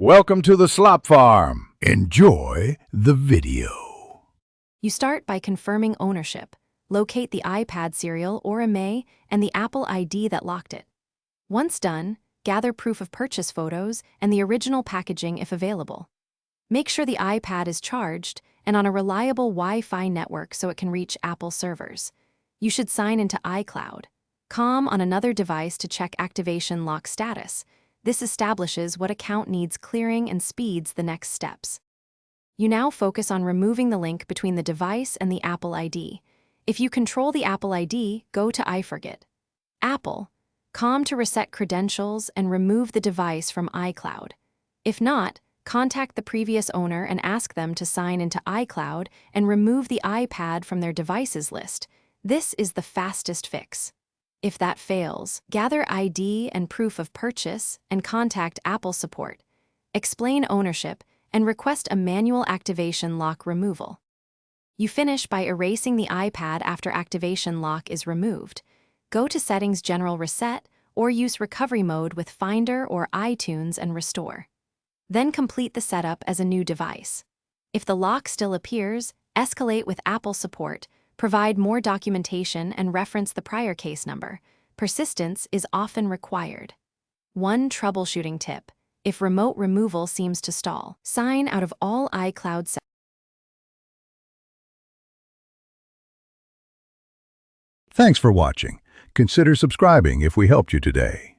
Welcome to the Slop Farm. Enjoy the video. You start by confirming ownership. Locate the iPad serial or IMEI and the Apple ID that locked it. Once done, gather proof of purchase photos and the original packaging if available. Make sure the iPad is charged and on a reliable Wi-Fi network so it can reach Apple servers. You should sign into iCloud. Com on another device to check activation lock status. This establishes what account needs clearing and speeds the next steps. You now focus on removing the link between the device and the Apple ID. If you control the Apple ID, go to iForget. Apple, Com to reset credentials and remove the device from iCloud. If not, contact the previous owner and ask them to sign into iCloud and remove the iPad from their devices list. This is the fastest fix. If that fails, gather ID and proof of purchase and contact Apple support. Explain ownership and request a manual activation lock removal. You finish by erasing the iPad after activation lock is removed. Go to Settings General Reset or use Recovery Mode with Finder or iTunes and restore. Then complete the setup as a new device. If the lock still appears, escalate with Apple support. Provide more documentation and reference the prior case number. Persistence is often required. One troubleshooting tip: if remote removal seems to stall, sign out of all iCloud settings. Thanks for watching. Consider subscribing if we helped you today.